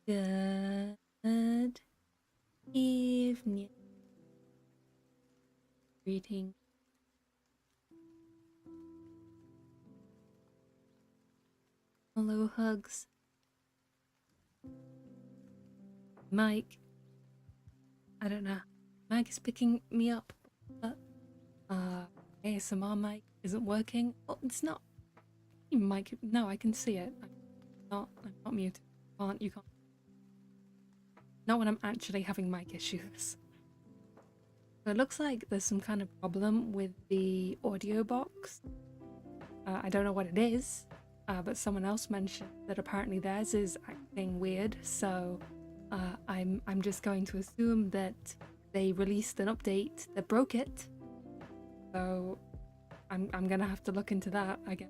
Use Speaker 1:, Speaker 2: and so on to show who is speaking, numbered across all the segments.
Speaker 1: Good evening. Greeting. Hello, hugs. Mike. I don't know. Mike is picking me up. But, ASMR mic isn't working. Oh, it's not. Mike. No, I can see it. I'm not muted. You can't. Not when I'm actually having mic issues. So it looks like there's some kind of problem with the audio box. I don't know what it is, but someone else mentioned that apparently theirs is acting weird. So I'm just going to assume that they released an update that broke it. So I'm gonna have to look into that, I guess.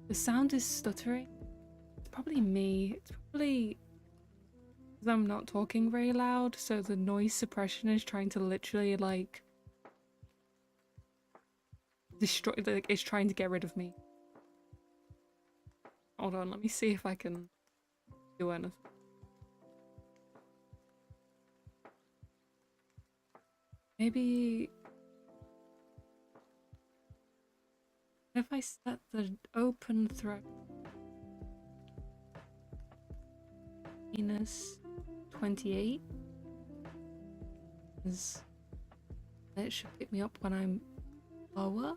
Speaker 1: The sound is stuttering. It's probably me. It's probably because I'm not talking very loud, so the noise suppression is trying to literally like destroy. Like, it's trying to get rid of me. Hold on, let me see if I can do anything. Maybe if I set the open thread minus 28, it should pick me up when I'm lower.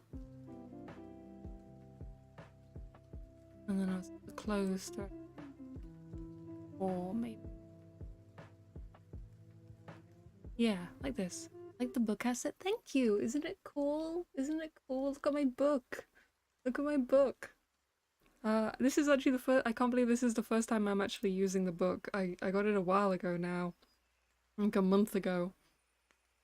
Speaker 1: And then I'll set the close thread, or maybe, yeah, like this. Like the book I said. Thank you. Isn't it cool? Isn't it cool? Look at my book. Look at my book. This is actually the first. I can't believe this is the first time I'm actually using the book. I got it a while ago now, like a month ago,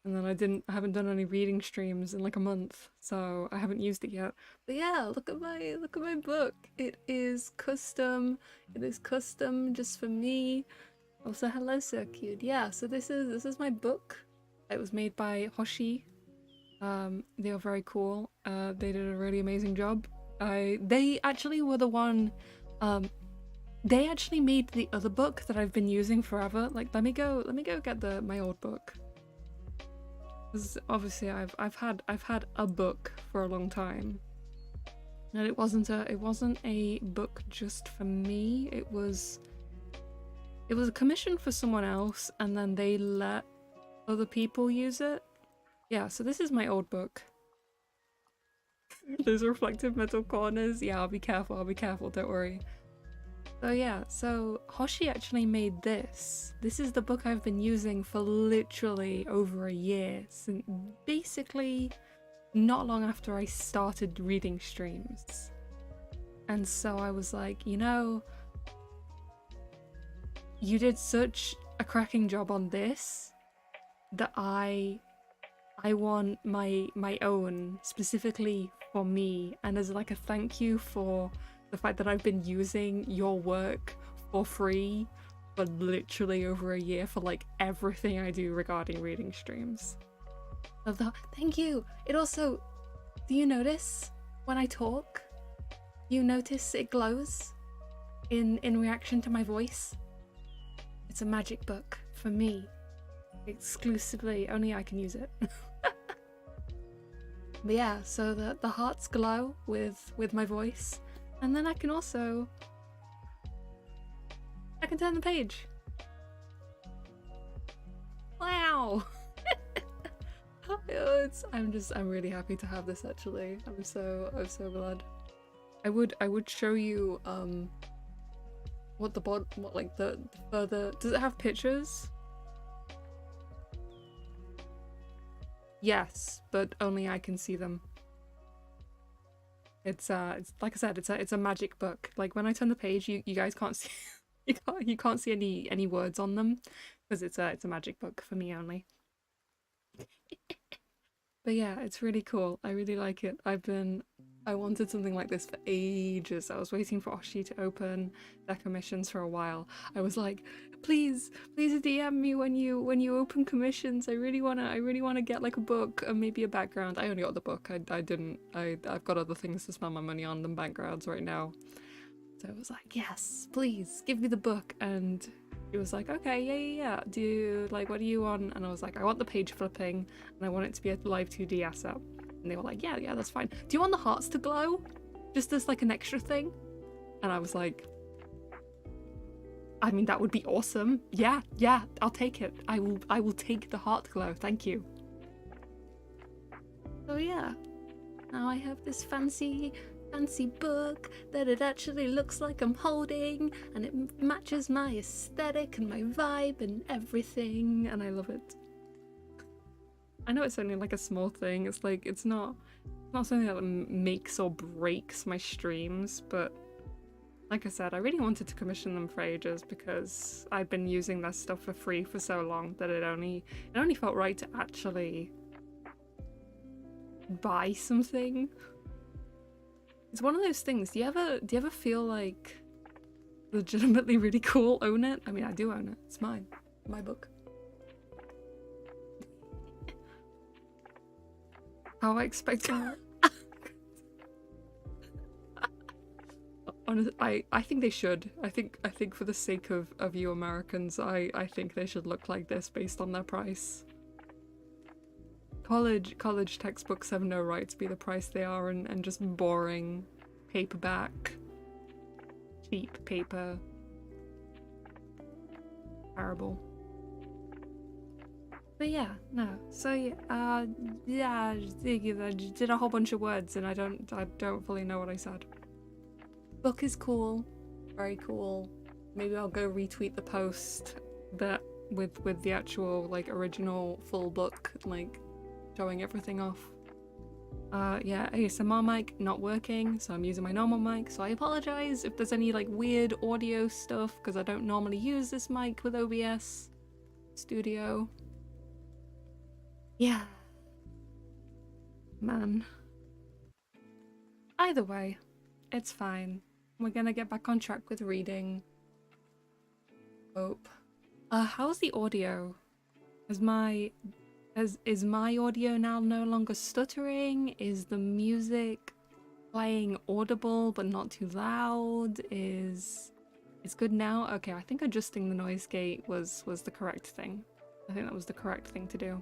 Speaker 1: and then I haven't done any reading streams in like a month, so I haven't used it yet. But yeah, look at my book. It is custom. It is custom just for me. Also, hello, so cute. Yeah, so this is my book. It was made by Hoshi. They are very cool. They did a really amazing job. They actually were the one. They actually made the other book that I've been using forever. Like, let me go get my old book. Because obviously I've had a book for a long time, and it wasn't a book just for me. It was a commission for someone else, and then they let other people use it. Yeah, so this is my old book. There's reflective metal corners. Yeah, I'll be careful, don't worry. So yeah, so Hoshi actually made this. This is the book I've been using for literally over a year, since basically not long after I started reading streams. And so I was like, you know, you did such a cracking job on this that I I want my own specifically for me, and as like a thank you for the fact that I've been using your work for free for literally over a year for like everything I do regarding reading streams. Love that. Thank you. It also, do you notice when I talk? You notice it glows in reaction to my voice? It's a magic book for me. Exclusively, only I can use it. But yeah, so the hearts glow with my voice, and then I can turn the page. Wow. I'm really happy to have this actually. I'm so glad. I would show you what the further, does it have pictures? Yes, but only I can see them. It's like I said, it's a magic book. Like when I turn the page, you guys can't see you can't see any words on them because it's a magic book for me only. But yeah, it's really cool. I really like it. I wanted something like this for ages. I was waiting for Oshi to open their commissions for a while. I was like, please DM me when you open commissions. I really wanna get like a book and maybe a background. I only got the book. I've got other things to spend my money on than backgrounds right now. So I was like, yes, please give me the book. And he was like, okay, yeah. Do you like, what do you want? And I was like, I want the page flipping and I want it to be a live 2D asset. And they were like, yeah, that's fine. Do you want the hearts to glow? Just as like an extra thing? And I was like, I mean, that would be awesome. Yeah, I'll take it. I will take the heart glow. Thank you. So yeah, now I have this fancy book that it actually looks like I'm holding, and it matches my aesthetic and my vibe and everything, and I love it. I know it's only like a small thing. It's like it's not something that makes or breaks my streams, but like I said, I really wanted to commission them for ages because I'd been using their stuff for free for so long that it only felt right to actually buy something. It's one of those things. Do you ever feel like legitimately really cool? Own it? I mean, I do own it. It's mine. My book. How I expect Honestly, I think they should. I think for the sake of you Americans, I think they should look like this based on their price. College textbooks have no right to be the price they are, and just boring paperback, cheap paper. Terrible. But yeah, no. So yeah, I did a whole bunch of words, and I don't fully know what I said. Book is cool, very cool. Maybe I'll go retweet the post that with the actual like original full book, like showing everything off. Yeah, ASMR mic not working, so I'm using my normal mic, so I apologize if there's any like weird audio stuff because I don't normally use this mic with OBS Studio. Yeah. Man. Either way, it's fine. We're gonna get back on track with reading. Hope. How's the audio? Is my audio now no longer stuttering? Is the music playing audible but not too loud? It's good now? Okay, I think adjusting the noise gate was the correct thing. I think that was the correct thing to do.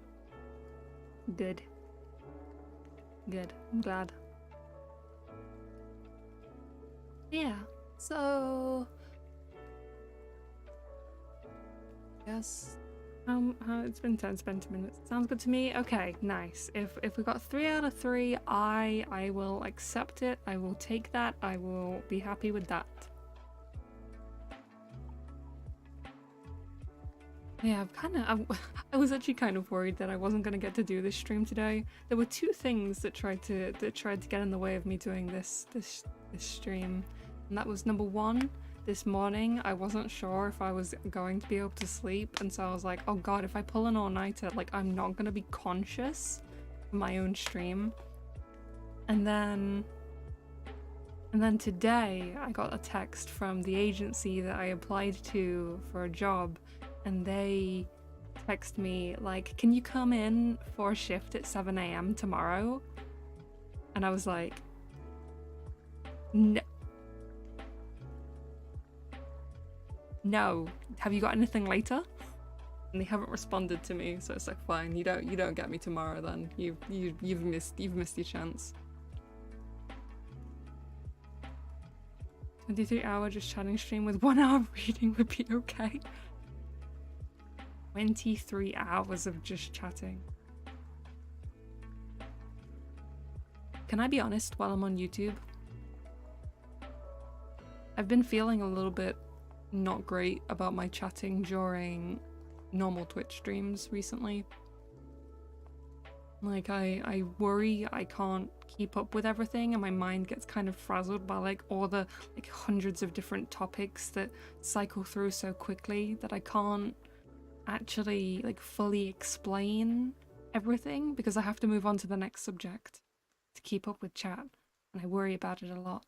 Speaker 1: Good. I'm glad. Yeah, so yes. It's been 10 minutes. Sounds good to me. Okay, nice. If we got 3 out of 3, I will accept it. I will take that. I will be happy with that. Yeah, I was actually kind of worried that I wasn't gonna get to do this stream today. There were 2 things that tried to get in the way of me doing this stream, and that was number 1, this morning I wasn't sure if I was going to be able to sleep, and so I was like, oh god, if I pull an all-nighter, like I'm not gonna be conscious of my own stream. And then today I got a text from the agency that I applied to for a job, and they text me like, can you come in for a shift at 7 a.m. tomorrow? And I was like, no. No. Have you got anything later? And they haven't responded to me, so it's like, fine, you don't get me tomorrow then. You've missed your chance. 23-hour just chatting stream with 1 hour reading would be okay. 23 hours of just chatting. Can I be honest while I'm on YouTube? I've been feeling a little bit not great about my chatting during normal Twitch streams recently. Like, I worry I can't keep up with everything, and my mind gets kind of frazzled by like all the like hundreds of different topics that cycle through so quickly that I can't actually like fully explain everything because I have to move on to the next subject to keep up with chat, and I worry about it a lot.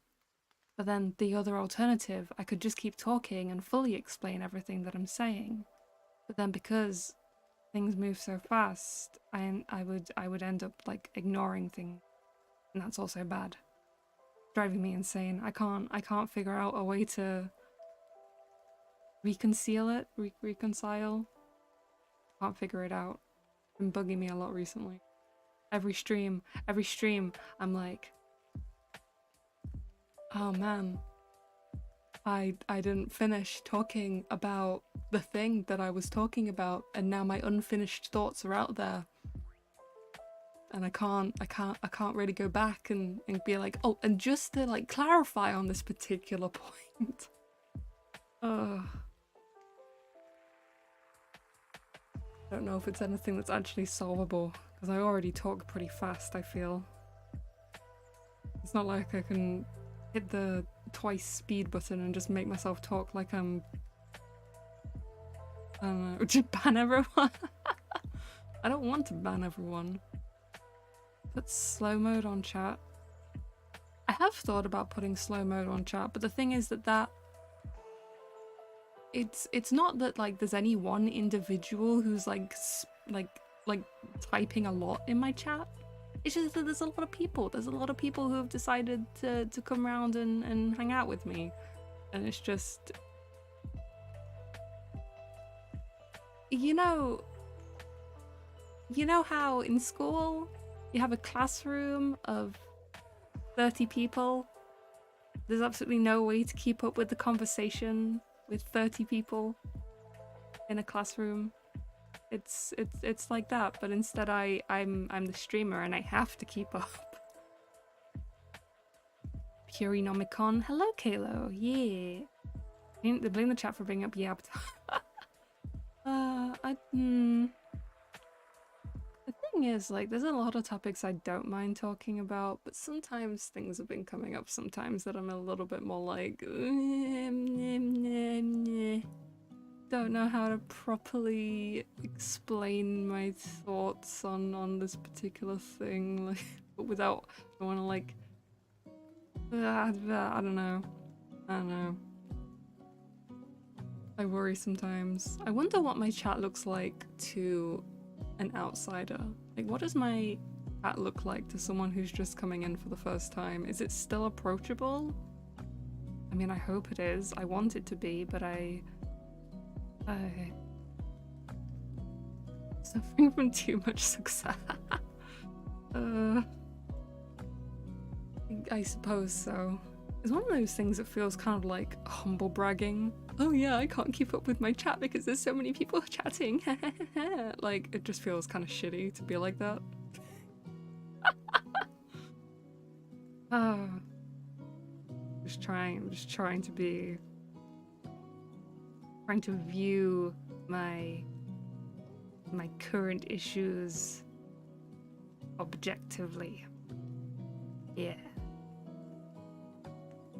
Speaker 1: But then the other alternative, I could just keep talking and fully explain everything that I'm saying. But then because things move so fast, I would end up like ignoring things, and that's also bad. Driving me insane. I can't figure out a way to reconcile. Can't figure it out. It's been bugging me a lot recently. Every stream, I'm like, oh man, I didn't finish talking about the thing that I was talking about, and now my unfinished thoughts are out there. And I can't really go back and be like, oh, and just to like clarify on this particular point. I don't know if it's anything that's actually solvable, because I already talk pretty fast, I feel. It's not like I can hit the twice speed button and just make myself talk like I'm, I don't know, just ban everyone. I don't want to ban everyone. Put slow mode on chat. I have thought about putting slow mode on chat, but the thing is that it's not that like there's any one individual who's like typing a lot in my chat. It's just that there's a lot of people. There's a lot of people who have decided to come around and hang out with me. And it's just, you know how in school you have a classroom of 30 people? There's absolutely no way to keep up with the conversation with 30 people in a classroom. It's like that, but instead I'm the streamer and I have to keep up. Purinomicon, hello Kalo, yeah. They blame the chat for bringing up Yabt. The thing is, like, there's a lot of topics I don't mind talking about, but sometimes things have been coming up sometimes that I'm a little bit more like, don't know how to properly explain my thoughts on this particular thing, like, but without, I want to like, I don't know. I worry sometimes. I wonder what my chat looks like to an outsider. Like, what does my chat look like to someone who's just coming in for the first time? Is it still approachable? I mean, I hope it is. I want it to be, but I suffering from too much success. I suppose so. It's one of those things that feels kind of like humble bragging. Oh yeah, I can't keep up with my chat because there's so many people chatting. Like, it just feels kind of shitty to be like that. Just trying to be, trying to view my current issues objectively. Yeah.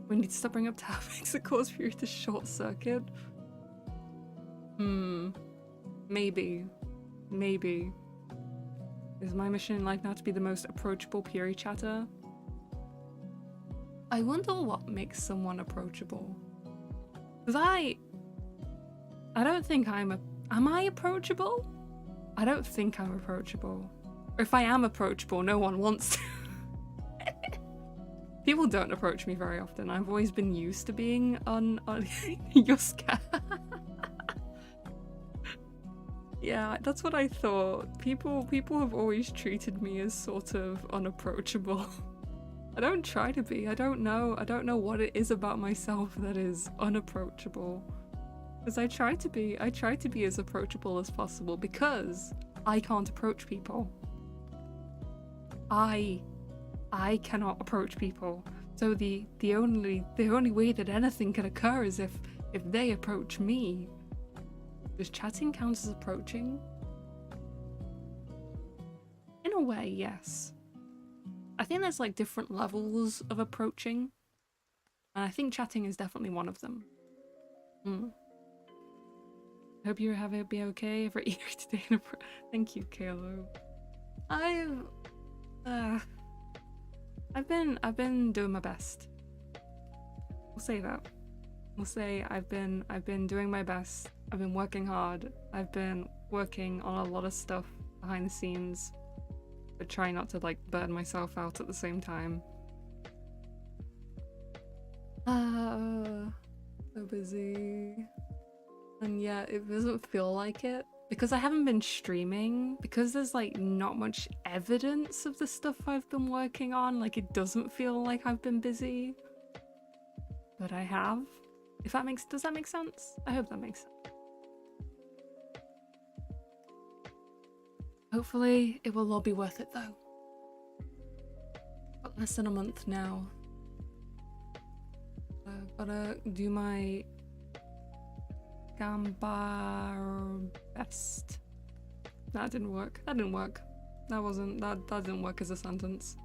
Speaker 1: We need to stop bringing up topics that cause Fury to short circuit. Maybe. Maybe. Is my mission in life now to be the most approachable Fury chatter? I wonder what makes someone approachable. Because I don't think am I approachable? I don't think I'm approachable. Or if I am approachable, no one wants to. People don't approach me very often. I've always been used to being on you're scared. Yeah, that's what I thought. People have always treated me as sort of unapproachable. I don't try to be. I don't know what it is about myself that is unapproachable. Because I try to be as approachable as possible because I can't approach people. I cannot approach people. So the only way that anything can occur is if they approach me. Does chatting count as approaching? In a way, yes. I think there's like different levels of approaching. And I think chatting is definitely one of them. Hope you be okay for eager today. Thank you, Kalo. I've been doing my best. We'll say that. We'll say I've been doing my best. I've been working hard. I've been working on a lot of stuff behind the scenes, but try not to like burn myself out at the same time. So busy. And yeah, it doesn't feel like it. Because I haven't been streaming, because there's like not much evidence of the stuff I've been working on, like it doesn't feel like I've been busy. But I have. Does that make sense? I hope that makes sense. Hopefully it will all be worth it though. Got less than a month now. Gotta do my Gambar best. That didn't work. That didn't work. That didn't work as a sentence.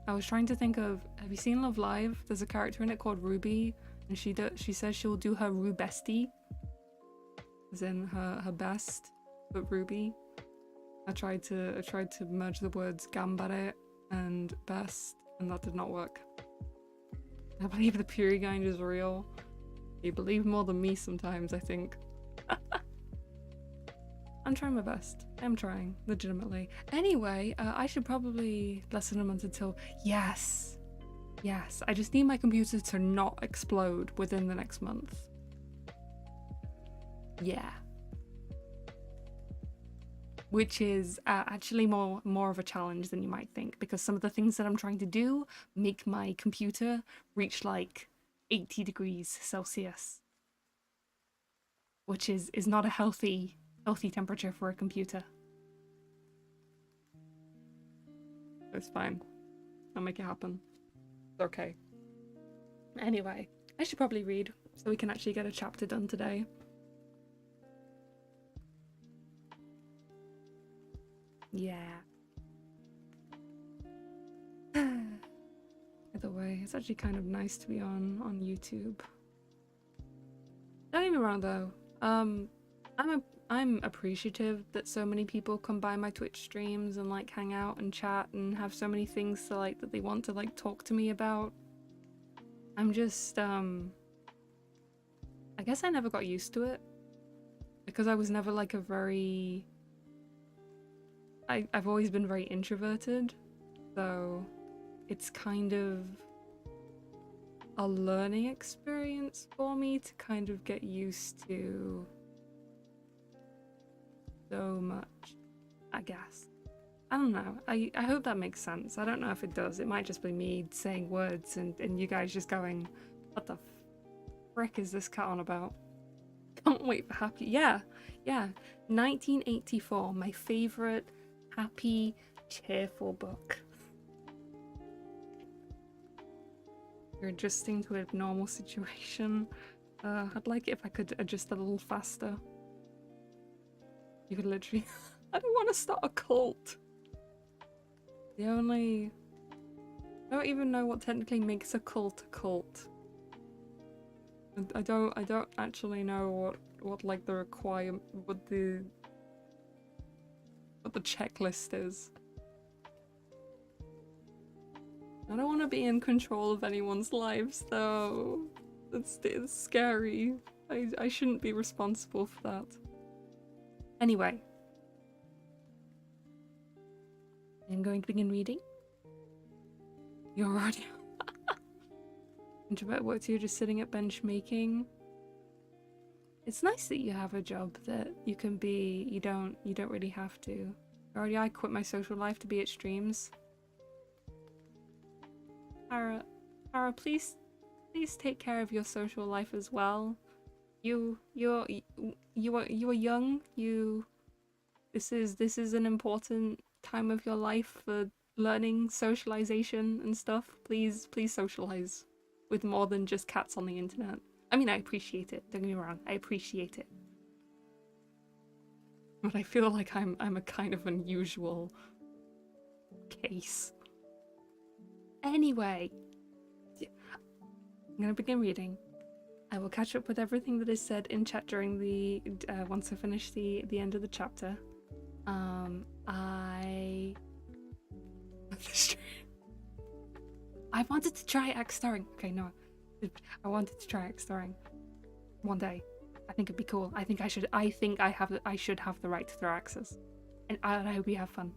Speaker 1: I was trying to think of, have you seen Love Live? There's a character in it called Ruby, and she says she'll do her Rubestie, as in her best, but Ruby. I tried to merge the words Gambare and best, and that did not work. I believe the Purigind is real. You believe more than me sometimes, I think. I'm trying my best. I'm trying, legitimately. Anyway, I should probably less than a month until... Yes! Yes, I just need my computer to not explode within the next month. Yeah. Which is actually more of a challenge than you might think, because some of the things that I'm trying to do make my computer reach like 80 degrees Celsius, which is not a healthy temperature for a computer. It's fine. I'll make it happen. It's okay. Anyway, I should probably read so we can actually get a chapter done today. Yeah. Either way, it's actually kind of nice to be on YouTube. Don't get me wrong though. I'm appreciative that so many people come by my Twitch streams and like hang out and chat and have so many things to like that they want to like talk to me about. I'm just I guess I never got used to it because I was never like a very I've always been very introverted, so it's kind of a learning experience for me to kind of get used to so much, I guess. I don't know. I hope that makes sense. I don't know if it does. It might just be me saying words and you guys just going, what the frick is this cat on about? Can't wait for happy. Yeah. 1984, my favorite happy, cheerful book. You're adjusting to a normal situation. I'd like it if I could adjust a little faster. You could literally... I don't want to start a cult. The only I don't even know what technically makes a cult a cult. I don't actually know what like the what the checklist is. I don't want to be in control of anyone's lives though. It's scary. I shouldn't be responsible for that. Anyway. I'm going to begin reading. You're already introvert work too, just sitting at bench making. It's nice that you have a job that you can be, you don't really have to. Already I quit my social life to be at streams. Tara, please take care of your social life as well. You are young. This is an important time of your life for learning, socialization and stuff. Please socialize with more than just cats on the internet. I mean, I appreciate it. Don't get me wrong. I appreciate it. But I feel like I'm a kind of unusual case. Anyway, I'm gonna begin reading. I will catch up with everything that is said in chat during the once I finish the end of the chapter. I wanted to try axe throwing. Okay, no, I wanted to try axe throwing one day. I think it'd be cool. I think I should have the right to throw axes, and I hope you have fun.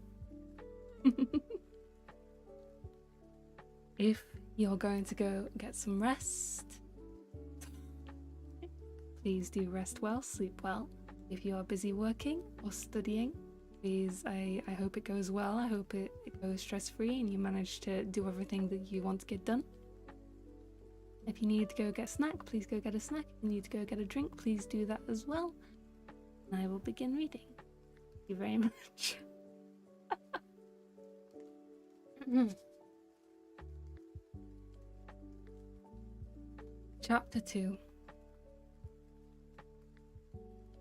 Speaker 1: If you're going to go get some rest, please do rest well, sleep well. If you are busy working or studying, please, I hope it goes well. I hope it goes stress-free and you manage to do everything that you want to get done. If you need to go get a snack, please go get a snack. If you need to go get a drink, please do that as well. And I will begin reading. Thank you very much. Chapter 2.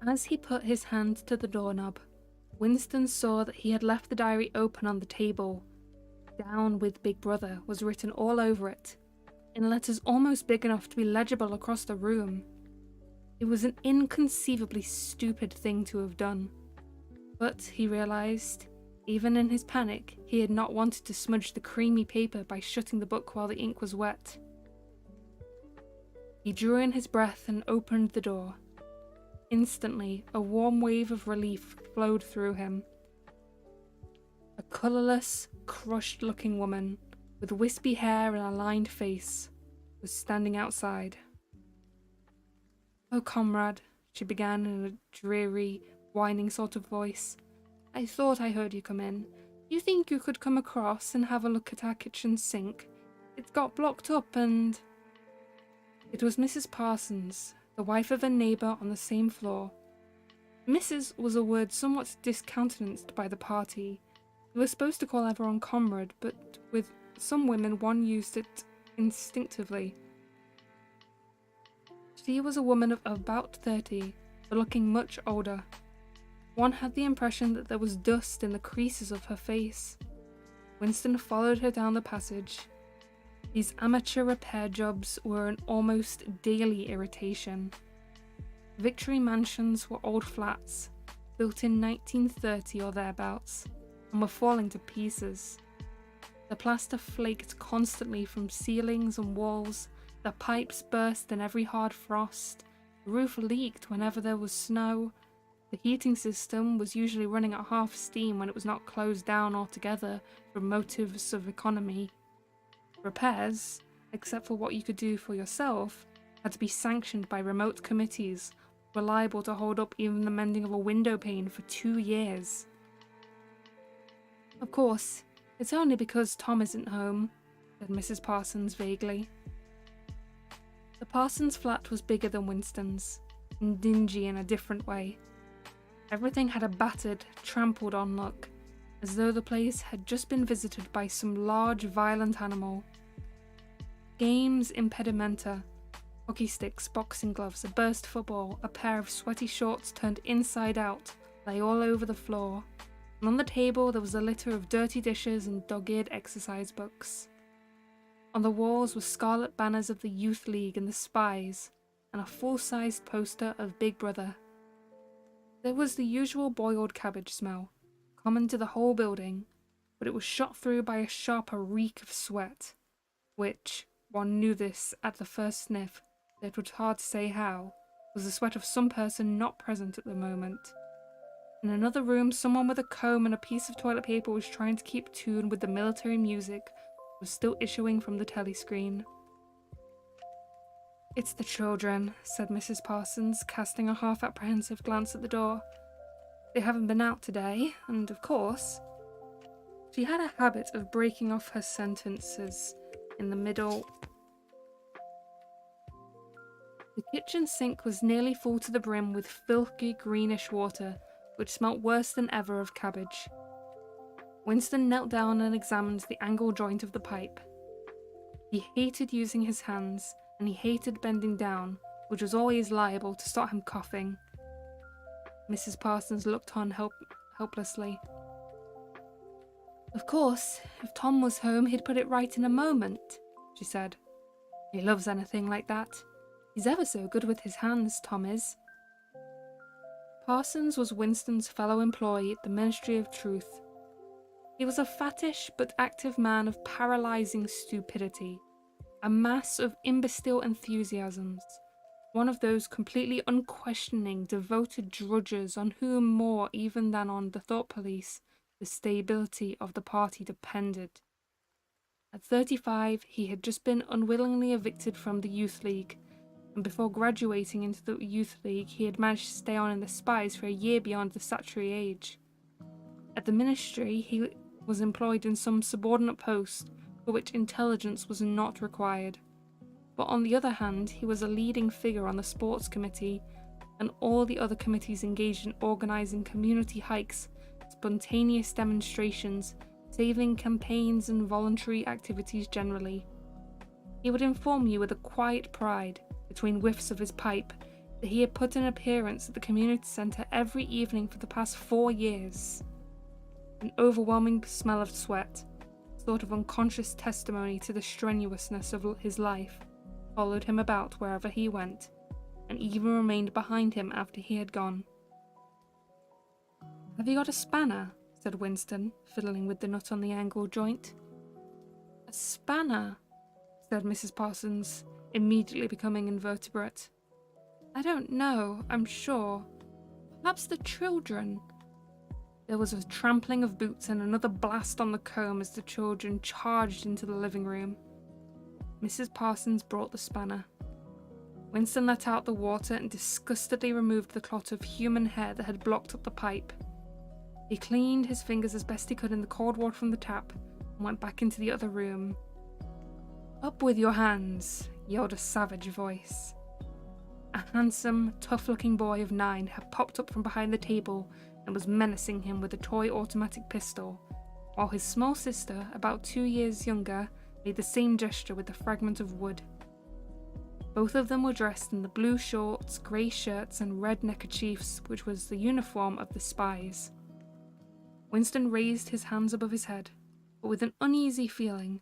Speaker 1: As he put his hand to the doorknob, Winston saw that he had left the diary open on the table. Down with Big Brother was written all over it, in letters almost big enough to be legible across the room. It was an inconceivably stupid thing to have done. But, he realised, even in his panic, he had not wanted to smudge the creamy paper by shutting the book while the ink was wet. He drew in his breath and opened the door. Instantly, a warm wave of relief flowed through him. A colourless, crushed-looking woman, with wispy hair and a lined face, was standing outside. "Oh, comrade," she began in a dreary, whining sort of voice. "I thought I heard you come in. You think you could come across and have a look at our kitchen sink? It's got blocked up and—" It was Mrs. Parsons, the wife of a neighbour on the same floor. Mrs. was a word somewhat discountenanced by the party. We were supposed to call everyone comrade, but with some women one used it instinctively. She was a woman of about 30, but looking much older. One had the impression that there was dust in the creases of her face. Winston followed her down the passage. These amateur repair jobs were an almost daily irritation. Victory mansions were old flats, built in 1930 or thereabouts, and were falling to pieces. The plaster flaked constantly from ceilings and walls, the pipes burst in every hard frost, the roof leaked whenever there was snow, the heating system was usually running at half steam when it was not closed down altogether for motives of economy. Repairs, except for what you could do for yourself, had to be sanctioned by remote committees, were liable to hold up even the mending of a window pane for 2 years. "Of course, it's only because Tom isn't home," said Mrs. Parsons vaguely. The Parsons flat was bigger than Winston's, and dingy in a different way. Everything had a battered, trampled on look, as though the place had just been visited by some large, violent animal. Games impedimenta, hockey sticks, boxing gloves, a burst football, a pair of sweaty shorts turned inside out, lay all over the floor, and on the table there was a litter of dirty dishes and dog-eared exercise books. On the walls were scarlet banners of the Youth League and the Spies, and a full-sized poster of Big Brother. There was the usual boiled cabbage smell, common to the whole building, but it was shot through by a sharper reek of sweat, which, one knew this at the first sniff, though it was hard to say how, was the sweat of some person not present at the moment. In another room, someone with a comb and a piece of toilet paper was trying to keep tune with the military music that was still issuing from the telescreen. "It's the children," said Mrs. Parsons, casting a half-apprehensive glance at the door. "They haven't been out today, and of course..." She had a habit of breaking off her sentences in the middle. The kitchen sink was nearly full to the brim with filthy greenish water, which smelt worse than ever of cabbage. Winston knelt down and examined the angle joint of the pipe. He hated using his hands, and he hated bending down, which was always liable to start him coughing. Mrs. Parsons looked on helplessly. "Of course, if Tom was home, he'd put it right in a moment," she said. "He loves anything like that. He's ever so good with his hands, Tom is." Parsons was Winston's fellow employee at the Ministry of Truth. He was a fattish but active man of paralysing stupidity, a mass of imbecile enthusiasms, one of those completely unquestioning, devoted drudgers on whom more even than on the thought police the stability of the party depended. At 35, he had just been unwillingly evicted from the Youth League, and before graduating into the Youth League, he had managed to stay on in the Spies for a year beyond the statutory age. At the ministry, he was employed in some subordinate post for which intelligence was not required. But on the other hand, he was a leading figure on the sports committee and all the other committees engaged in organising community hikes, spontaneous demonstrations, saving campaigns and voluntary activities generally. He would inform you with a quiet pride, between whiffs of his pipe, that he had put an appearance at the community centre every evening for the past 4 years. An overwhelming smell of sweat, sort of unconscious testimony to the strenuousness of his life, followed him about wherever he went, and even remained behind him after he had gone. "Have you got a spanner?" said Winston, fiddling with the nut on the angle joint. "A spanner?" said Mrs. Parsons, immediately becoming invertebrate. "I don't know, I'm sure. Perhaps the children." There was a trampling of boots and another blast on the comb as the children charged into the living room. Mrs. Parsons brought the spanner. Winston let out the water and disgustedly removed the clot of human hair that had blocked up the pipe. He cleaned his fingers as best he could in the cold water from the tap and went back into the other room. "Up with your hands," yelled a savage voice. A handsome, tough-looking boy of 9 had popped up from behind the table and was menacing him with a toy automatic pistol, while his small sister, about 2 years younger, made the same gesture with a fragment of wood. Both of them were dressed in the blue shorts, grey shirts and red neckerchiefs, which was the uniform of the Spies. Winston raised his hands above his head, but with an uneasy feeling.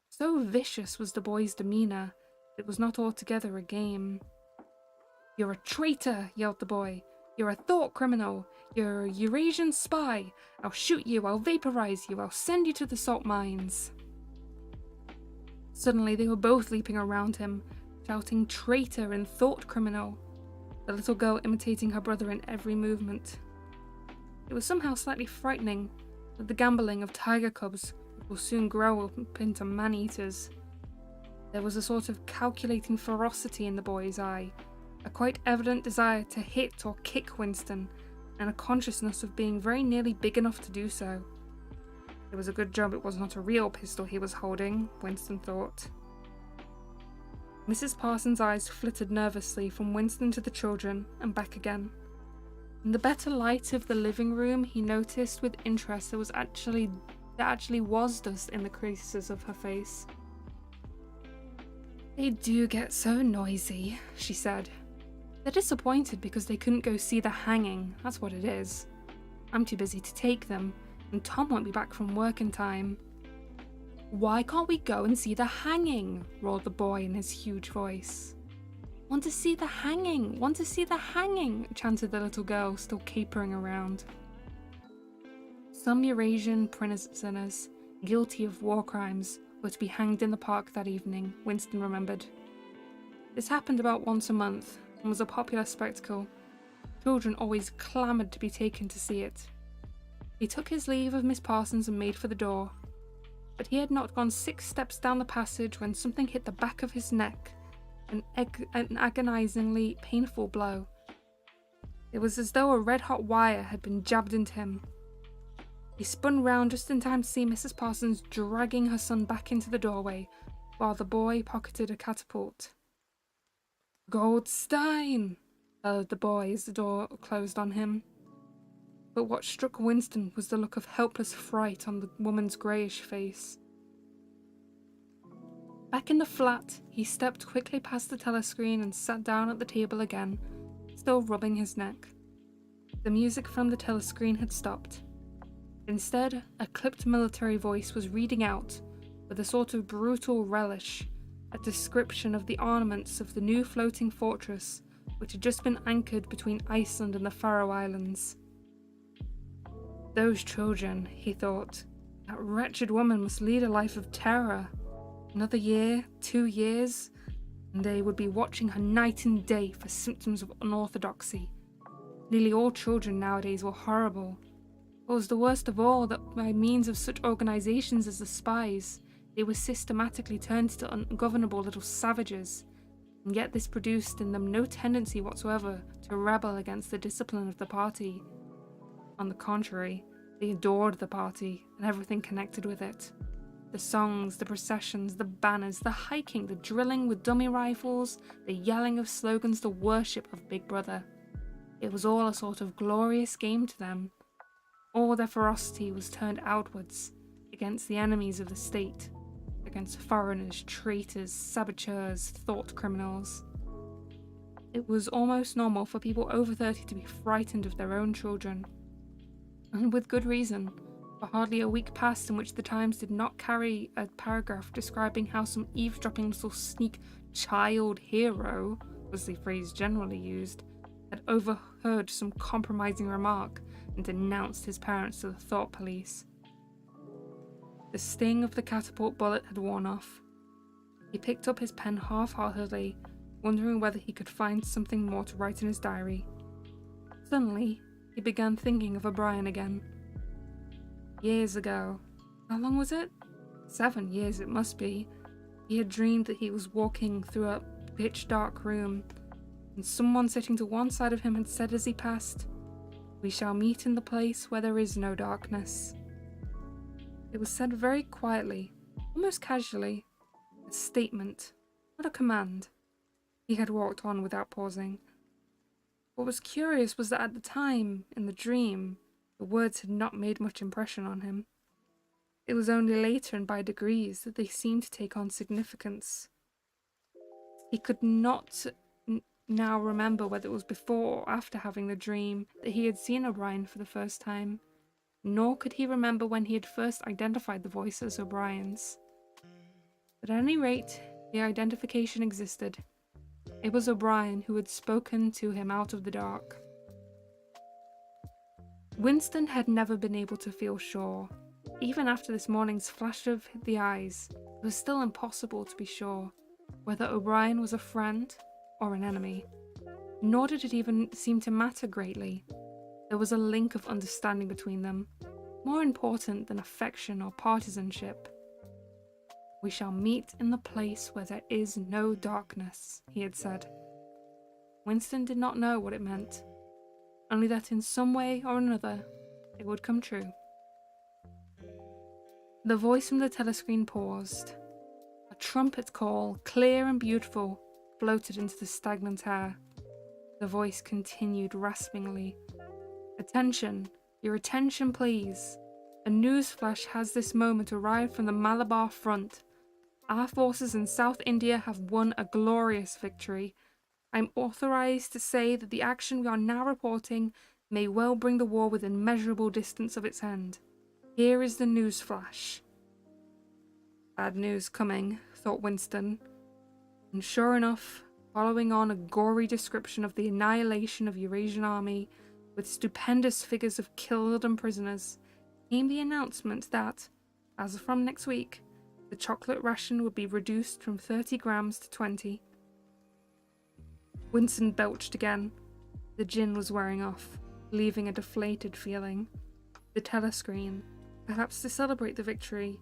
Speaker 1: So vicious was the boy's demeanour, it was not altogether a game. "You're a traitor," yelled the boy. "You're a thought criminal. You're a Eurasian spy. I'll shoot you, I'll vaporize you, I'll send you to the salt mines." Suddenly they were both leaping around him, shouting traitor and thought criminal, the little girl imitating her brother in every movement. It was somehow slightly frightening, like the gambolling of tiger cubs, which will soon grow up into man-eaters. There was a sort of calculating ferocity in the boy's eye, a quite evident desire to hit or kick Winston, and a consciousness of being very nearly big enough to do so. It was a good job it was not a real pistol he was holding, Winston thought. Mrs. Parsons' eyes flitted nervously from Winston to the children and back again. In the better light of the living room, he noticed with interest there actually was dust in the creases of her face. "They do get so noisy," she said. "They're disappointed because they couldn't go see the hanging, that's what it is. I'm too busy to take them, and Tom won't be back from work in time." "Why can't we go and see the hanging?" roared the boy in his huge voice. "Want to see the hanging? Want to see the hanging?" chanted the little girl, still capering around. Some Eurasian prisoners, guilty of war crimes, were to be hanged in the park that evening, Winston remembered. This happened about once a month and was a popular spectacle. Children always clamoured to be taken to see it. He took his leave of Miss Parsons and made for the door. But he had not gone 6 steps down the passage when something hit the back of his neck, an agonizingly painful blow. It was as though a red-hot wire had been jabbed into him. He spun round just in time to see Mrs. Parsons dragging her son back into the doorway, while the boy pocketed a catapult. "Goldstein!" bellowed the boy as the door closed on him. But what struck Winston was the look of helpless fright on the woman's greyish face. Back in the flat, he stepped quickly past the telescreen and sat down at the table again, still rubbing his neck. The music from the telescreen had stopped. Instead, a clipped military voice was reading out, with a sort of brutal relish, a description of the armaments of the new floating fortress which had just been anchored between Iceland and the Faroe Islands. Those children, he thought. That wretched woman must lead a life of terror. Another year, 2 years, and they would be watching her night and day for symptoms of unorthodoxy. Nearly all children nowadays were horrible. What was the worst of all, that by means of such organisations as the Spies, they were systematically turned into ungovernable little savages, and yet this produced in them no tendency whatsoever to rebel against the discipline of the party. On the contrary, they adored the party and everything connected with it. The songs, the processions, the banners, the hiking, the drilling with dummy rifles, the yelling of slogans, the worship of Big Brother. It was all a sort of glorious game to them. All their ferocity was turned outwards, against the enemies of the state, against foreigners, traitors, saboteurs, thought criminals. It was almost normal for people over 30 to be frightened of their own children. And with good reason, for hardly a week passed in which the Times did not carry a paragraph describing how some eavesdropping little sneak child hero, was the phrase generally used, had overheard some compromising remark and denounced his parents to the thought police. The sting of the catapult bullet had worn off. He picked up his pen half-heartedly, wondering whether he could find something more to write in his diary. Suddenly, he began thinking of O'Brien again. Years ago, how long was it? 7 years it must be. He had dreamed that he was walking through a pitch-dark room, and someone sitting to one side of him had said as he passed, "We shall meet in the place where there is no darkness." It was said very quietly, almost casually, a statement, not a command. He had walked on without pausing. What was curious was that at the time, in the dream, the words had not made much impression on him. It was only later and by degrees that they seemed to take on significance. He could not now remember whether it was before or after having the dream that he had seen O'Brien for the first time, nor could he remember when he had first identified the voice as O'Brien's. But at any rate, the identification existed. It was O'Brien who had spoken to him out of the dark. Winston had never been able to feel sure. Even after this morning's flash of the eyes, it was still impossible to be sure whether O'Brien was a friend or an enemy. Nor did it even seem to matter greatly. There was a link of understanding between them, more important than affection or partisanship. "We shall meet in the place where there is no darkness," he had said. Winston did not know what it meant, only that in some way or another it would come true. The voice from the telescreen paused. A trumpet call, clear and beautiful, floated into the stagnant air. The voice continued raspingly. "Attention, your attention please. A news flash has this moment arrived from the Malabar front. Our forces in South India have won a glorious victory. I am authorized to say that the action we are now reporting may well bring the war within measurable distance of its end. Here is the news flash." Bad news coming, thought Winston. And sure enough, following on a gory description of the annihilation of Eurasian army with stupendous figures of killed and prisoners, came the announcement that, as from next week, the chocolate ration would be reduced from 30 grams to 20. Winston belched again. The gin was wearing off, leaving a deflated feeling. The telescreen, perhaps to celebrate the victory,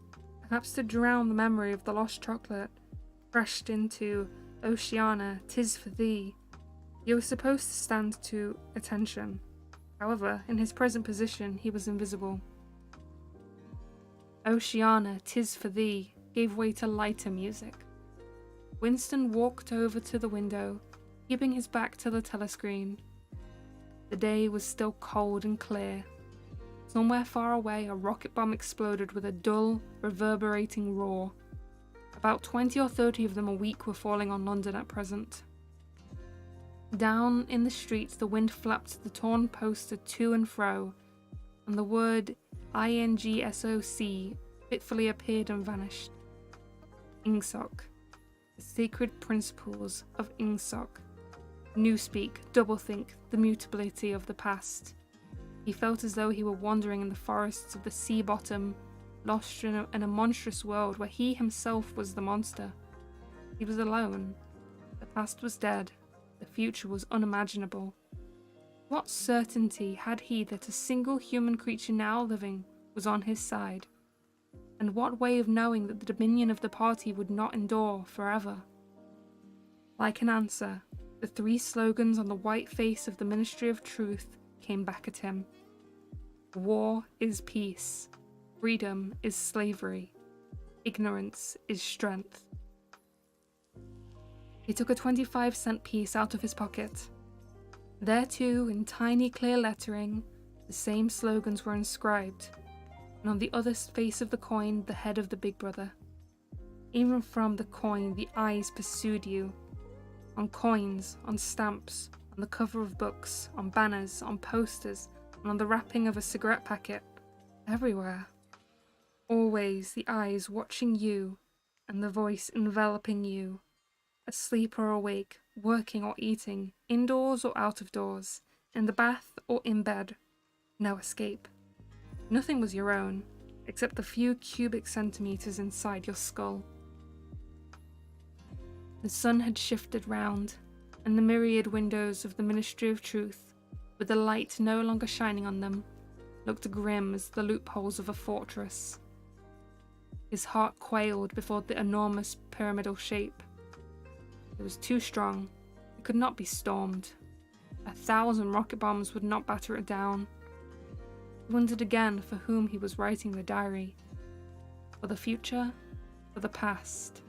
Speaker 1: perhaps to drown the memory of the lost chocolate, crashed into Oceana, 'tis for thee. He was supposed to stand to attention. However, in his present position, he was invisible. Oceana, 'tis for thee gave way to lighter music. Winston walked over to the window, keeping his back to the telescreen. The day was still cold and clear. Somewhere far away, a rocket bomb exploded with a dull, reverberating roar. About 20 or 30 of them a week were falling on London at present. Down in the streets, the wind flapped the torn poster to and fro, and the word INGSOC fitfully appeared and vanished. Ingsoc. The sacred principles of Ingsoc. Newspeak, doublethink, the mutability of the past. He felt as though he were wandering in the forests of the sea bottom, lost in a monstrous world where he himself was the monster. He was alone. The past was dead. The future was unimaginable. What certainty had he that a single human creature now living was on his side? And what way of knowing that the dominion of the party would not endure forever? Like an answer, the 3 slogans on the white face of the Ministry of Truth came back at him. War is peace. Freedom is slavery. Ignorance is strength. He took a 25-cent piece out of his pocket. There too, in tiny clear lettering, the same slogans were inscribed, and on the other face of the coin, the head of the Big Brother. Even from the coin, the eyes pursued you. On coins, on stamps, on the cover of books, on banners, on posters, and on the wrapping of a cigarette packet. Everywhere. Always the eyes watching you, and the voice enveloping you. Asleep or awake, working or eating, indoors or out of doors, in the bath or in bed. No escape. Nothing was your own, except the few cubic centimeters inside your skull. The sun had shifted round, and the myriad windows of the Ministry of Truth, with the light no longer shining on them, looked grim as the loopholes of a fortress. His heart quailed before the enormous pyramidal shape. It was too strong. It could not be stormed. 1,000 rocket bombs would not batter it down. He wondered again for whom he was writing the diary. For the future? For the past?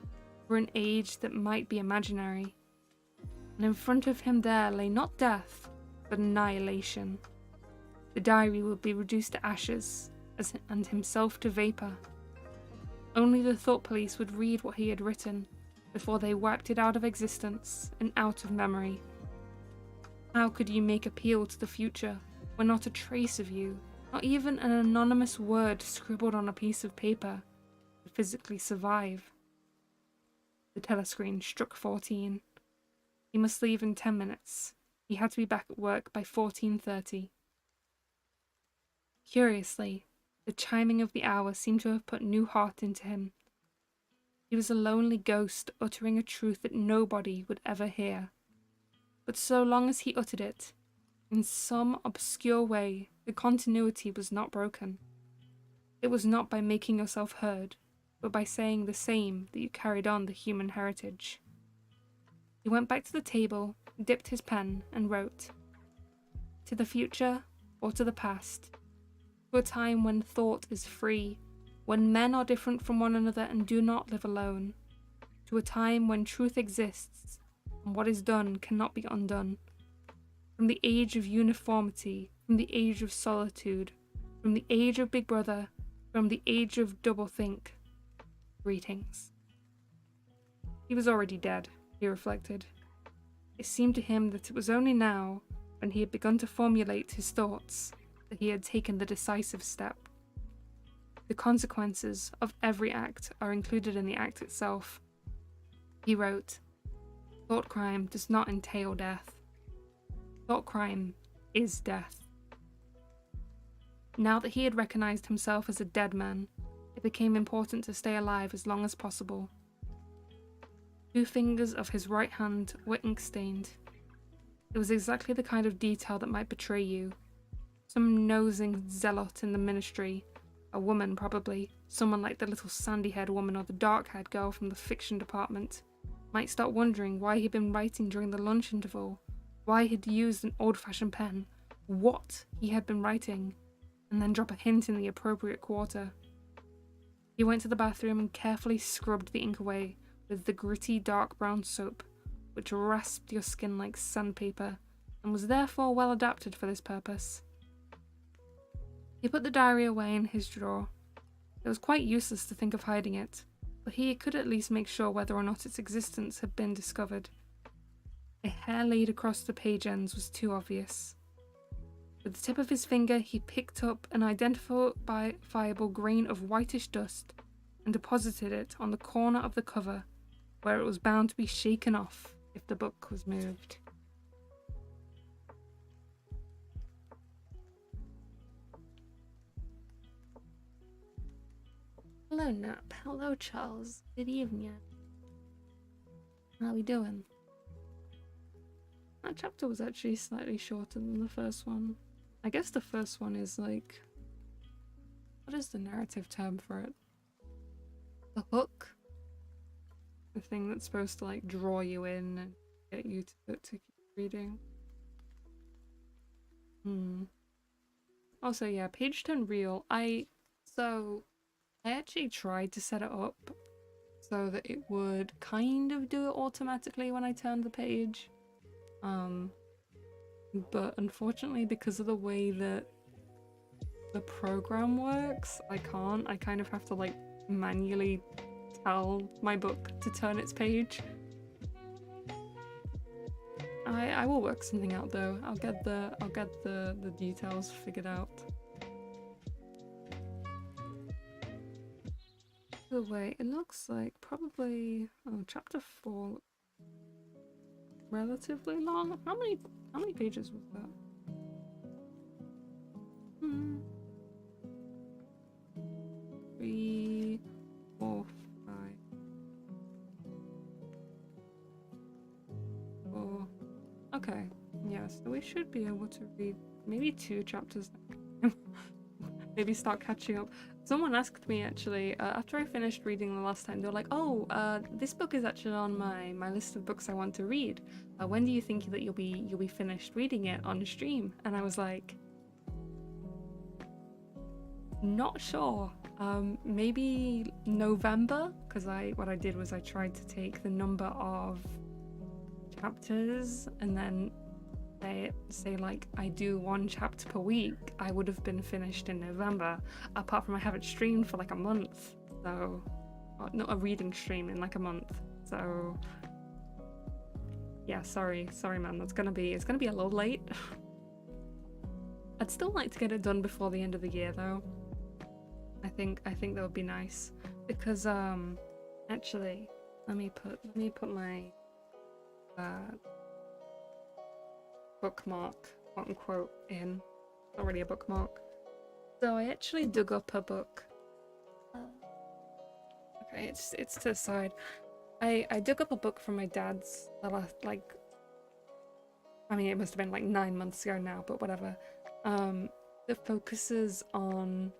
Speaker 1: For an age that might be imaginary? And in front of him there lay not death, but annihilation. The diary would be reduced to ashes, and himself to vapour. Only the thought police would read what he had written, before they wiped it out of existence and out of memory. How could you make appeal to the future when not a trace of you, not even an anonymous word scribbled on a piece of paper, could physically survive? The telescreen struck 14. He must leave in 10 minutes. He had to be back at work by 14:30. Curiously, the chiming of the hour seemed to have put new heart into him. He was a lonely ghost uttering a truth that nobody would ever hear. But so long as he uttered it, in some obscure way, the continuity was not broken. It was not by making yourself heard, but by saying the same that you carried on the human heritage. He went back to the table, dipped his pen, and wrote, "To the future, or to the past, to a time when thought is free, when men are different from one another and do not live alone, to a time when truth exists, and what is done cannot be undone. From the age of uniformity, from the age of solitude, from the age of Big Brother, from the age of doublethink, greetings." He was already dead, he reflected. It seemed to him that it was only now, when he had begun to formulate his thoughts, that he had taken the decisive step. The consequences of every act are included in the act itself. He wrote, thought crime does not entail death. Thought crime is death. Now that he had recognized himself as a dead man, it became important to stay alive as long as possible. 2 fingers of his right hand were ink-stained. It was exactly the kind of detail that might betray you. Some nosing zealot in the ministry, a woman probably, someone like the little sandy-haired woman or the dark-haired girl from the fiction department, might start wondering why he'd been writing during the lunch interval, why he'd used an old-fashioned pen, what he had been writing, and then drop a hint in the appropriate quarter. He went to the bathroom and carefully scrubbed the ink away with the gritty dark brown soap, which rasped your skin like sandpaper, and was therefore well adapted for this purpose. He put the diary away in his drawer. It was quite useless to think of hiding it, but he could at least make sure whether or not its existence had been discovered. A hair laid across the page ends was too obvious. With the tip of his finger, he picked up an identifiable grain of whitish dust and deposited it on the corner of the cover, where it was bound to be shaken off if the book was moved. Hello, Nap. Hello, Charles. Good evening. How are we doing? That chapter was actually slightly shorter than the first one. I guess the first one is like... what is the narrative term for it? The hook? The thing that's supposed to like draw you in and get you to keep reading. Also, yeah, page 10 reel. I actually tried to set it up so that it would kind of do it automatically when I turned the page. But unfortunately, because of the way that the program works, I can't. I kind of have to like manually tell my book to turn its page. I will work something out though. I'll get the details figured out. The way it looks like probably chapter 4 relatively long. How many pages was that? 3, 4, 5, 4. Okay, yeah, so we should be able to read maybe 2 chapters. Maybe start catching up. Someone asked me actually after I finished reading the last time. They were like, "Oh, this book is actually on my list of books I want to read. When do you think that you'll be finished reading it on stream?" And I was like, "Not sure. Maybe November." Because what I did was I tried to take the number of chapters and then say like I do 1 chapter per week, I would have been finished in November, apart from I haven't streamed for like a month, so not a reading stream in like a month, so yeah, sorry man, it's gonna be a little late. I'd still like to get it done before the end of the year though. I think that would be nice, because actually let me put my bookmark, quote unquote, in. Not really a bookmark. So I actually dug up a book. Okay, it's to the side. I dug up a book from my dad's like, I mean, it must have been like 9 months ago now, but whatever. That focuses on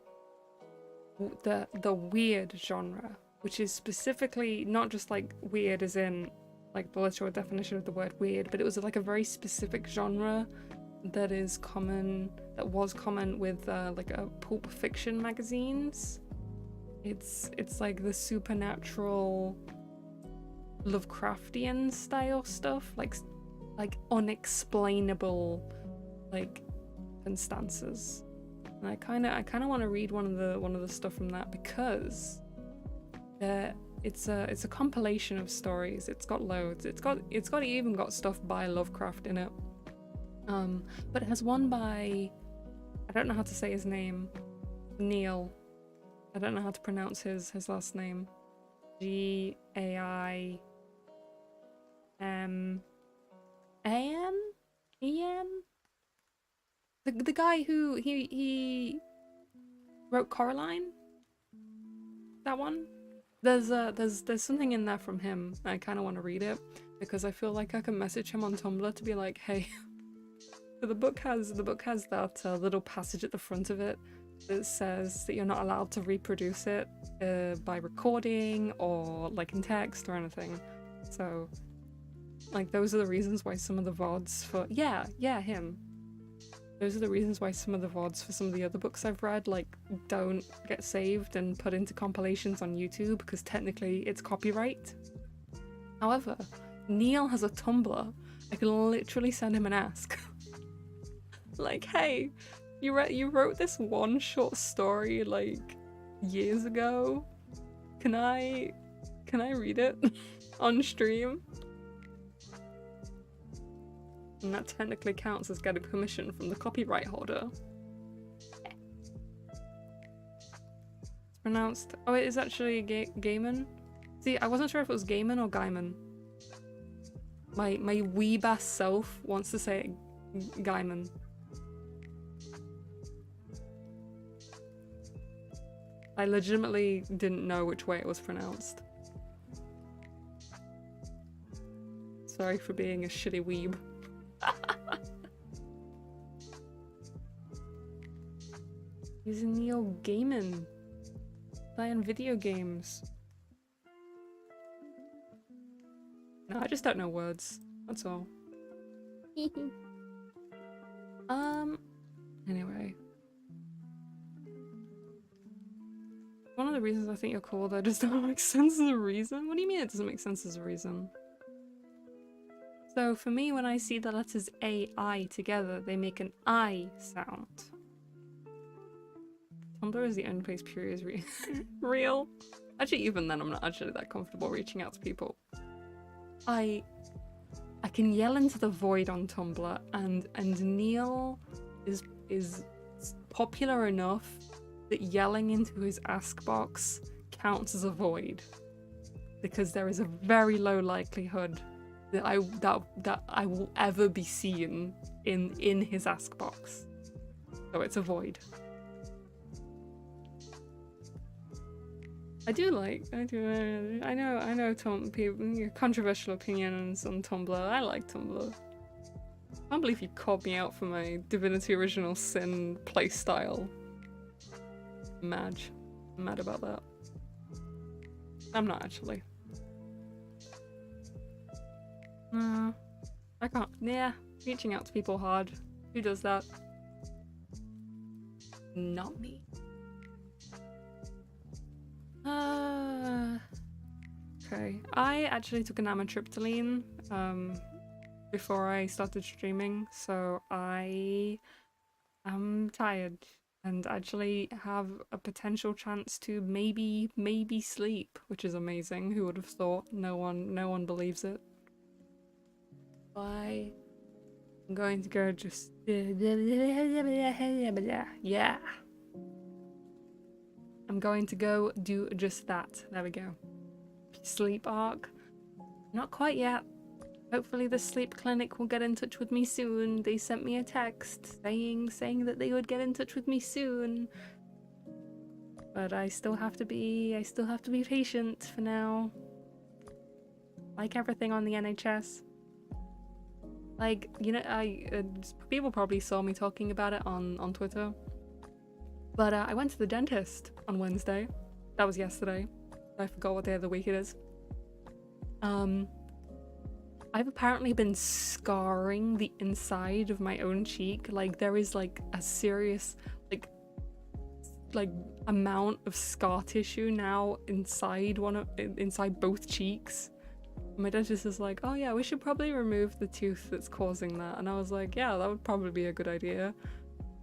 Speaker 1: the weird genre, which is specifically not just like weird as in like the literal definition of the word weird, but it was like a very specific genre that was common with like pulp fiction magazines. It's like the supernatural Lovecraftian style stuff, like unexplainable like circumstances. And I kind of want to read one of the stuff from that, because it's a compilation of stories. It's got loads. It's even got stuff by Lovecraft in it. But it has one by, I don't know how to say his name, Neil. I don't know how to pronounce his last name. G-A-I-M-A-N? Ian? The guy who he wrote Coraline? That one? There's something in there from him. I kind of want to read it because I feel like I can message him on Tumblr to be like, hey, so the book has that little passage at the front of it that says that you're not allowed to reproduce it by recording or like in text or anything. So like those are the reasons why some of the VODs for him. Those are the reasons why some of the VODs for some of the other books I've read like don't get saved and put into compilations on YouTube because technically it's copyright. However, Neil has a Tumblr. I can literally send him an ask. Like, hey, you wrote this one short story like years ago. Can I read it on stream? And that technically counts as getting permission from the copyright holder. It's pronounced... Oh, it is actually Gaiman. See, I wasn't sure if it was Gaiman or Gaiman. My weeb-ass self wants to say Gaiman. I legitimately didn't know which way it was pronounced. Sorry for being a shitty weeb. He's Neil Gaiman. Playing video games. No, I just don't know words. That's all. Anyway. One of the reasons I think you're cool though just doesn't make sense as a reason. What do you mean it doesn't make sense as a reason? So for me, when I see the letters A-I together, they make an I sound. Tumblr is the only place Puri is real. Actually, even then, I'm not actually that comfortable reaching out to people. I can yell into the void on Tumblr, and Neil is popular enough that yelling into his ask box counts as a void, because there is a very low likelihood that I will ever be seen in his ask box. So it's a void. I know people controversial opinions on Tumblr. I like Tumblr. I can't believe you called me out for my Divinity Original Sin playstyle. I'm mad about that. I'm not actually. I can't. Yeah, reaching out to people hard. Who does that? Not me. Okay. I actually took an amitriptyline before I started streaming, so I am tired and actually have a potential chance to maybe sleep, which is amazing. Who would have thought? No one believes it. I'm going to go just yeah. I'm going to go do just that. There we go. Sleep arc. Not quite yet. Hopefully the sleep clinic will get in touch with me soon. They sent me a text saying that they would get in touch with me soon. But I still have to be patient for now. Like everything on the NHS. Like, you know, people probably saw me talking about it on Twitter. But I went to the dentist on Wednesday. That was yesterday. I forgot what day of the week it is. I've apparently been scarring the inside of my own cheek. Like, there is like a serious like amount of scar tissue now inside both cheeks. My dentist is like, oh yeah, we should probably remove the tooth that's causing that. And I was like, yeah, that would probably be a good idea.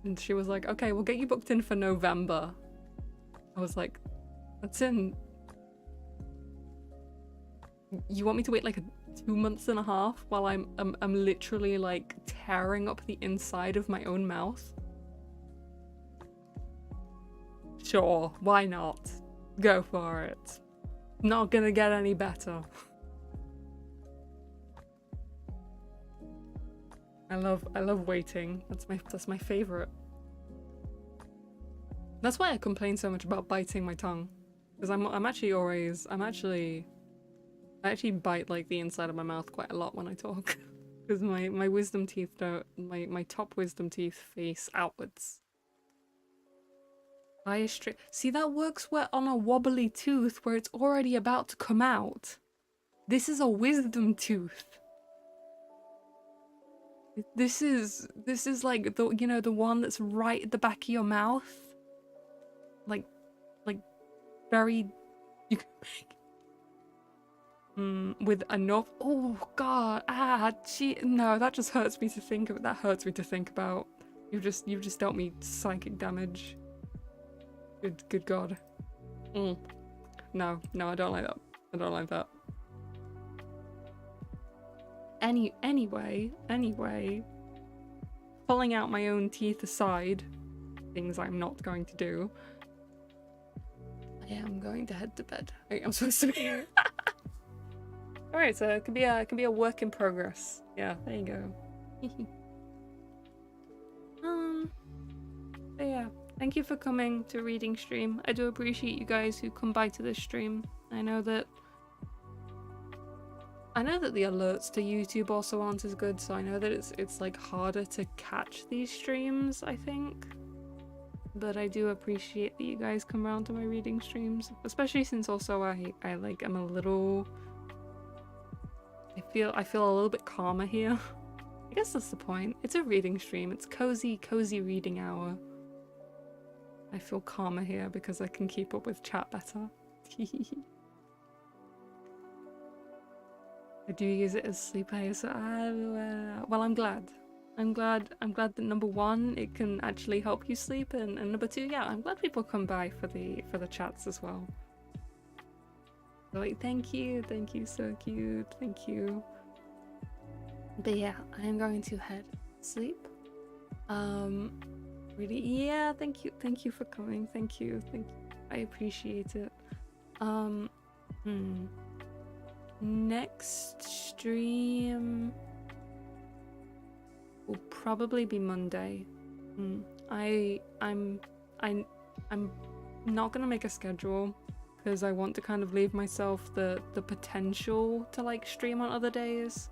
Speaker 1: And she was like, okay, we'll get you booked in for November. I was like, that's in... You want me to wait like 2 months and a half while I'm literally like tearing up the inside of my own mouth? Sure, why not? Go for it. Not gonna get any better. I love waiting. That's my favorite. That's why I complain so much about biting my tongue, because I actually bite like the inside of my mouth quite a lot when I talk, because my wisdom teeth don't my top wisdom teeth face outwards. By a straight. See, that works well on a wobbly tooth where it's already about to come out. This is a wisdom tooth. This is like the, you know, the one that's right at the back of your mouth. Like very you can make with enough. Oh god. Gee, no, that just hurts me to think of. That hurts me to think about. You've just dealt me psychic damage. Good god. No, I don't like that. I don't like that. Anyway, pulling out my own teeth aside, things I'm not going to do, I am going to head to bed. I'm supposed to be. Alright, so it can be a work in progress. Yeah, there you go. But yeah, thank you for coming to reading stream. I do appreciate you guys who come by to this stream. I know that the alerts to YouTube also aren't as good, so I know that it's like harder to catch these streams, I think. But I do appreciate that you guys come around to my reading streams, especially since also I like I'm a little. I feel a little bit calmer here. I guess that's the point. It's a reading stream. It's cozy reading hour. I feel calmer here because I can keep up with chat better. I do use it as sleep aid, so well, I'm glad. I'm glad that number one, it can actually help you sleep, and number two, yeah, I'm glad people come by for the chats as well. So like, thank you, so cute, thank you. But yeah, I am going to head to sleep. Really, yeah, thank you for coming, thank you, I appreciate it. Next stream will probably be Monday. I'm not gonna make a schedule because I want to kind of leave myself the potential to like stream on other days,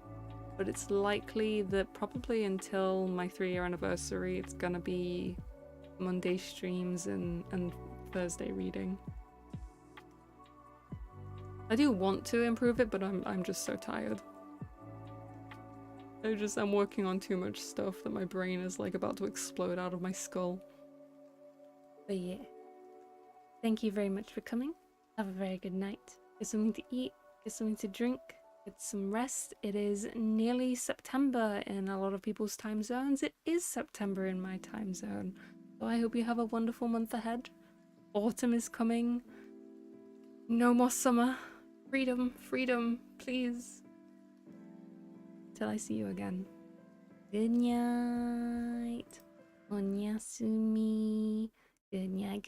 Speaker 1: but it's likely that probably until my 3-year anniversary it's gonna be Monday streams and Thursday reading. I do want to improve it, but I'm just so tired. I'm working on too much stuff that my brain is like about to explode out of my skull. But yeah. Thank you very much for coming. Have a very good night. Get something to eat, get something to drink, get some rest. It is nearly September in a lot of people's time zones. It is September in my time zone. So I hope you have a wonderful month ahead. Autumn is coming. No more summer. Freedom, please. Till I see you again. Good night. Onyasumi. Good night.